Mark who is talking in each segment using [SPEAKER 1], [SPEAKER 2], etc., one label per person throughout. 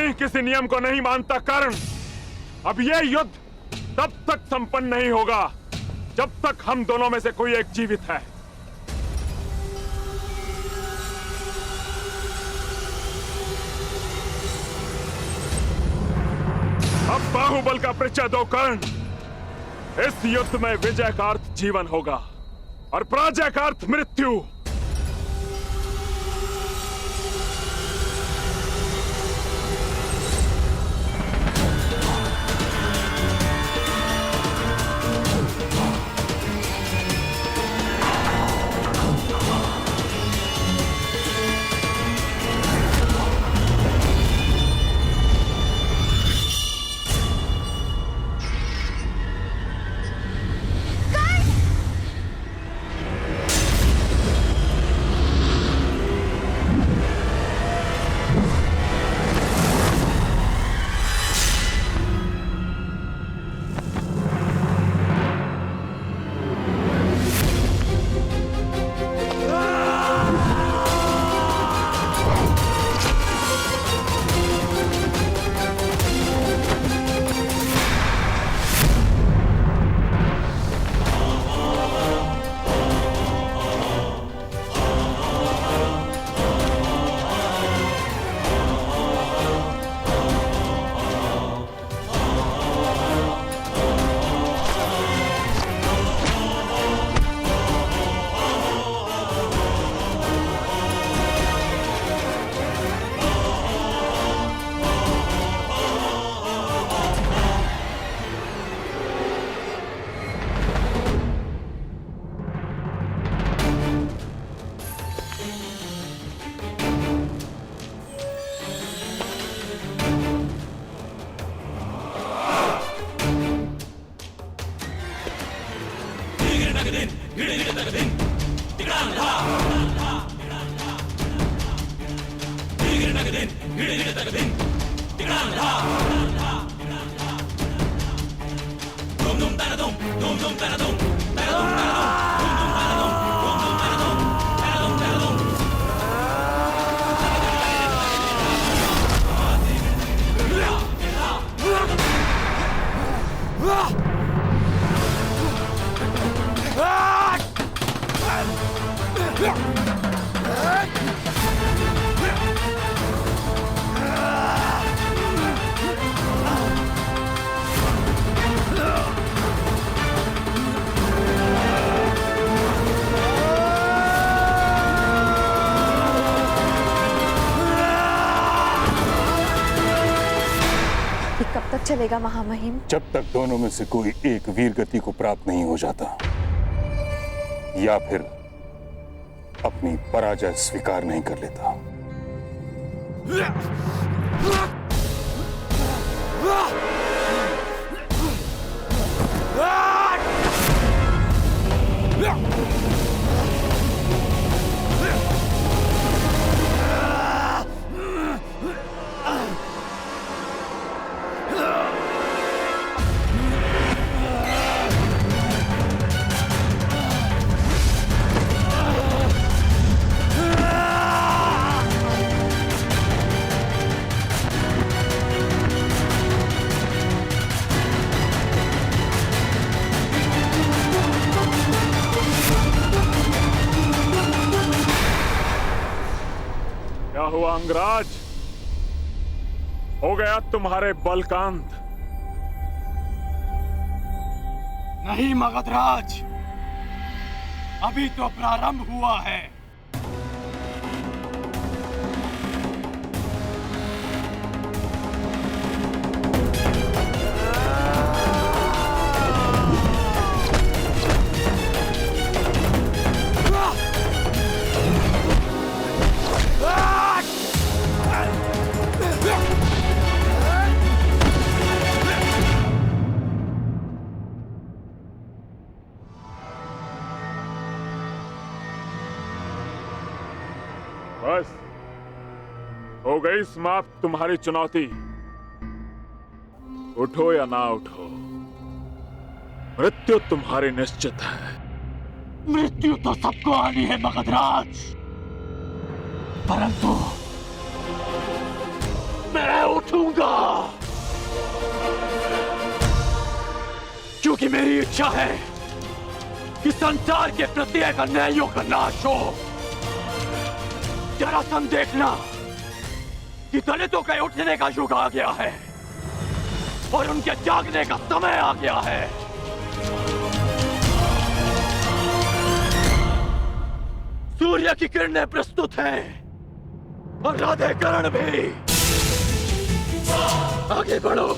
[SPEAKER 1] कहीं किसी नियम को नहीं मानता कर्ण, अब यह युद्ध तब तक संपन्न नहीं होगा जब तक हम दोनों में से कोई एक जीवित है। अब बाहुबल का परिचय दो कर्ण। इस युद्ध में विजय का अर्थ जीवन होगा और पराजय का अर्थ मृत्यु।
[SPEAKER 2] चलेगा महामहिम?
[SPEAKER 3] जब तक दोनों में से कोई एक वीर गति को प्राप्त नहीं हो जाता या फिर अपनी पराजय स्वीकार नहीं कर लेता।
[SPEAKER 1] हुआ अंगराज? हो गया तुम्हारे बल का अंत?
[SPEAKER 4] नहीं मगधराज, अभी तो प्रारंभ हुआ है।
[SPEAKER 1] बस हो गई समाप्त तुम्हारी चुनौती। उठो या ना उठो, मृत्यु तुम्हारी निश्चित है।
[SPEAKER 4] मृत्यु तो सबको आनी है मगधराज, परंतु मैं उठूंगा, क्योंकि मेरी इच्छा है कि संसार के प्रत्येक अन्यायों का नाश हो। जरासंध देखना कि दलितों के उठने का युग आ गया है और उनके जागने का समय आ गया है। सूर्य की किरणें प्रस्तुत हैं और राधे करण भी। आगे बढ़ो।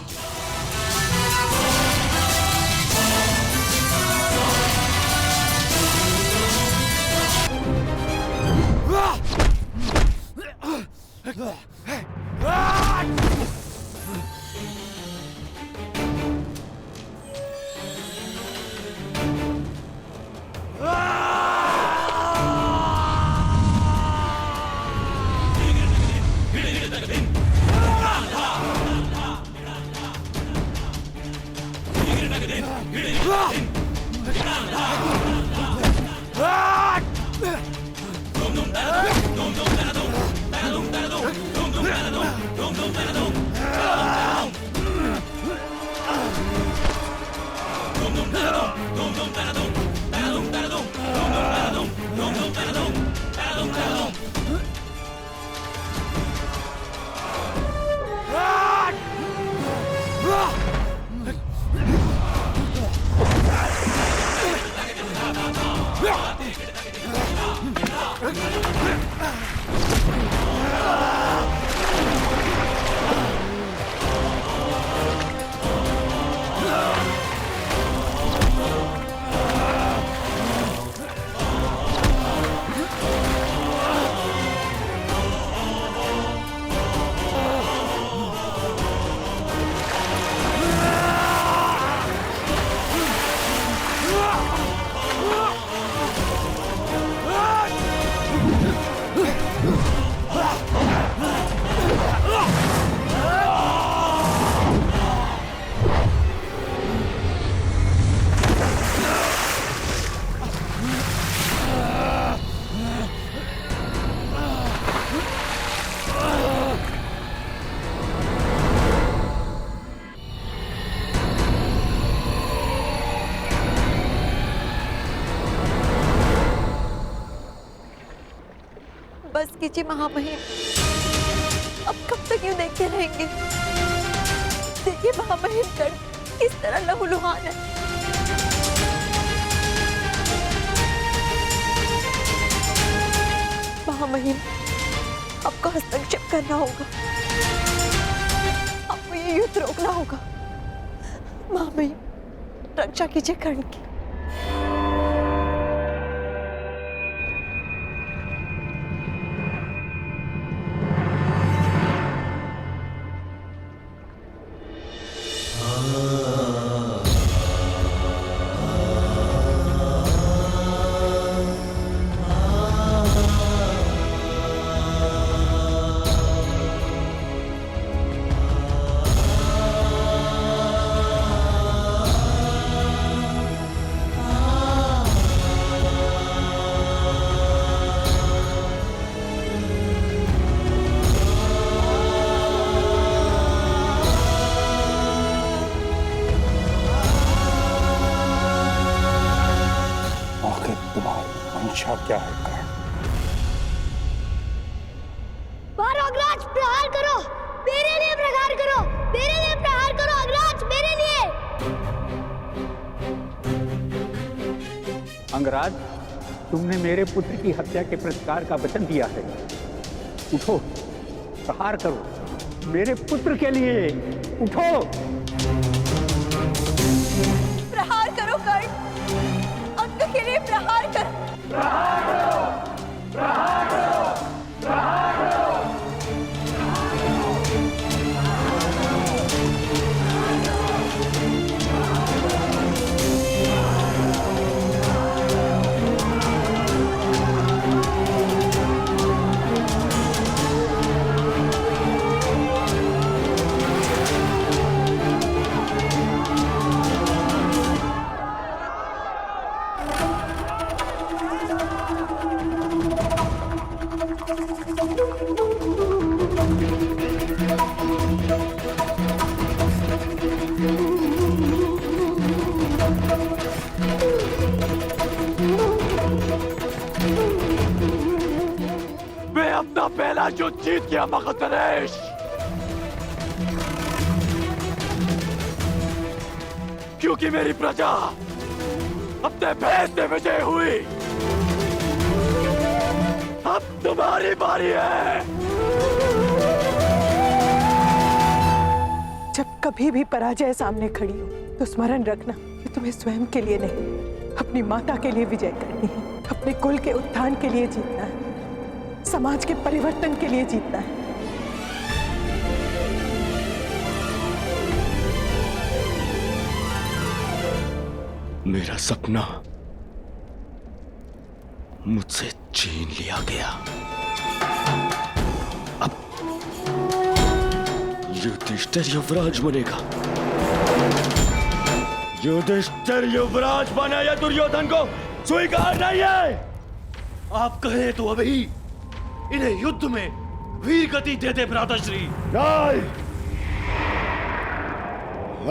[SPEAKER 2] बस कीजिए महामहिम, अब कब तक यूं देखते रहेंगे? देखिए महामहिम कर्ण किस तरह लहूलुहान है। महामहिम, आपको हस्तक्षेप करना होगा, आपको ये युद्ध रोकना होगा। महामहिम, रक्षा कीजिए कर्ण की।
[SPEAKER 3] क्या है कर्ण?
[SPEAKER 5] मारो अग्रराज, प्रहार करो, मेरे लिए प्रहार करो, मेरे लिए प्रहार करो अग्रराज, मेरे लिए।
[SPEAKER 6] अंगराज, तुमने मेरे पुत्र की हत्या के प्रतिकार का वचन दिया है। उठो, प्रहार करो, मेरे पुत्र के लिए उठो।
[SPEAKER 2] प्रहार करो कर्ण, अंग के लिए प्रहार करो।
[SPEAKER 4] प्रहार करो, प्रहार करो, प्रहार करो। अपना पहला युद्ध जीत गया मगध नरेश। क्योंकि मेरी प्रजा अपने भेद से विजय हुई। अब तुम्हारी बारी है।
[SPEAKER 7] जब कभी भी पराजय सामने खड़ी हो तो स्मरण रखना कि तुम्हें स्वयं के लिए नहीं, अपनी माता के लिए विजय करनी है। अपने कुल के उत्थान के लिए जीतना है, समाज के परिवर्तन के लिए जीतना है।
[SPEAKER 4] मेरा सपना मुझसे छीन लिया गया। अब युधिष्ठिर युवराज बनेगा। युधिष्ठिर युवराज बना या दुर्योधन को स्वीकार नहीं है।
[SPEAKER 8] आप कहें तो अभी इन्हें युद्ध में वीर गति दे दे भ्राताश्री।
[SPEAKER 4] नहीं,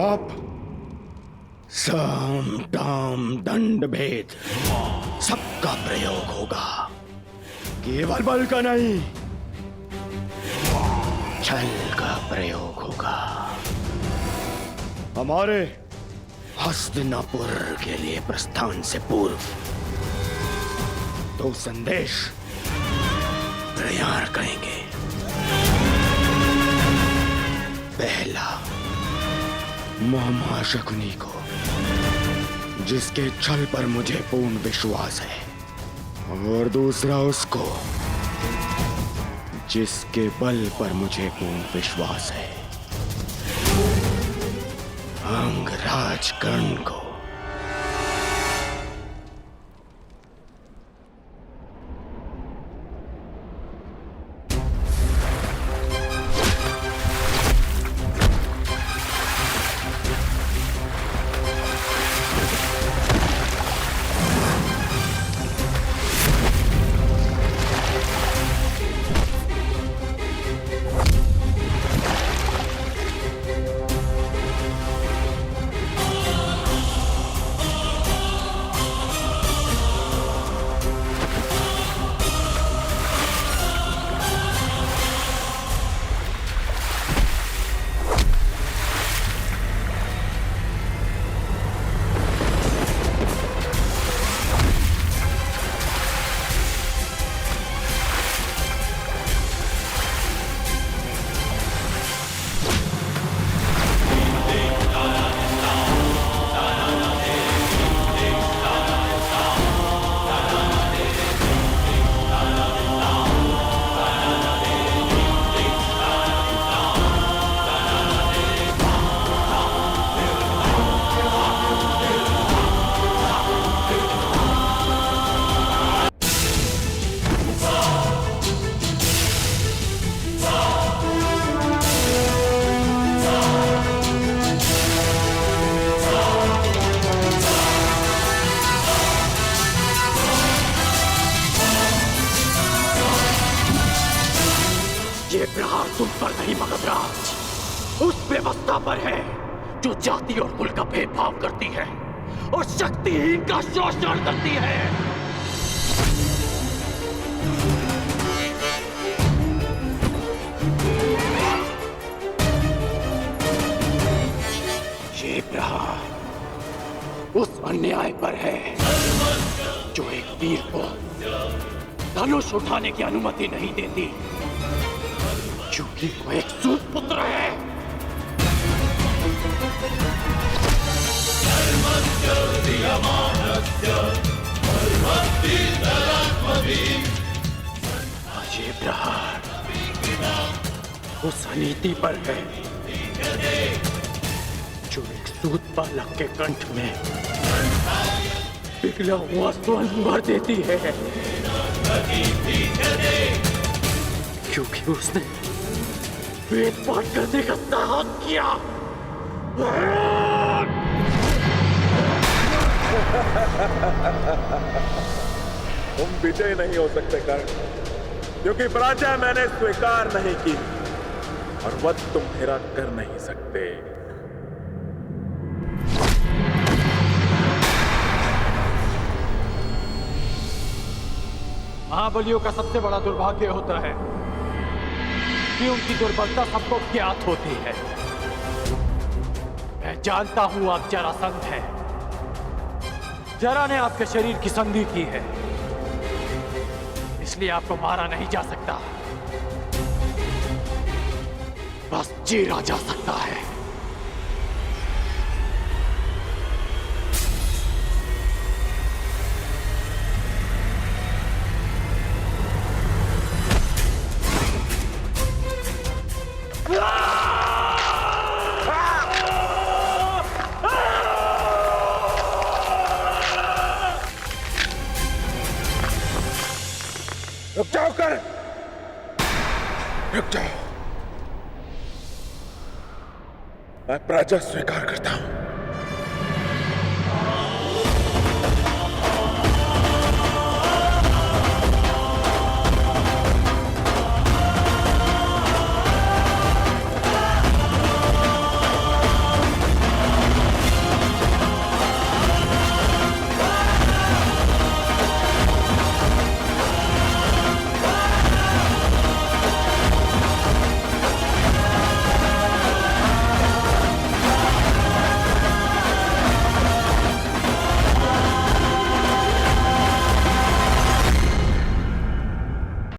[SPEAKER 4] अब साम दाम दंड भेद सबका प्रयोग होगा। केवल बल का नहीं, छल का प्रयोग होगा। हमारे हस्तिनापुर के लिए प्रस्थान से पूर्व दो संदेश तैयार करेंगे। पहला, मामा शकुनी को, जिसके छल पर मुझे पूर्ण विश्वास है, और दूसरा उसको जिसके बल पर मुझे पूर्ण विश्वास है, अंगराज कर्ण को। ये प्रहार तुम पर नहीं मगधराज, उस व्यवस्था पर है जो जाति और कुल का भेदभाव करती है और शक्तिहीन का शोषण करती है। ये प्रहार उस अन्याय पर है जो एक वीर को धनुष उठाने की अनुमति नहीं देती, क्योंकि वो एक सूत पुत्र है। ये प्रहार उस अनीति पर है जो एक सूत बालक के कंठ में पिघला हुआ स्वर्ण भर देती है, क्योंकि उसने वेद पाठ करने का साहस किया।
[SPEAKER 1] तुम विजय नहीं हो सकते कर्ण, क्योंकि पराजय मैंने स्वीकार नहीं की और वध तुम मेरा कर नहीं सकते।
[SPEAKER 6] महाबलियों का सबसे बड़ा दुर्भाग्य होता है कि उनकी दुर्बलता सबको ज्ञात होती है। मैं जानता हूं आप जरासंध हैं। जरा ने आपके शरीर की संधि की है, इसलिए आपको मारा नहीं जा सकता, बस चीरा जा सकता है।
[SPEAKER 1] रुक जाओ कर, रुक जाओ। मैं पराजय स्वीकार करता हूं।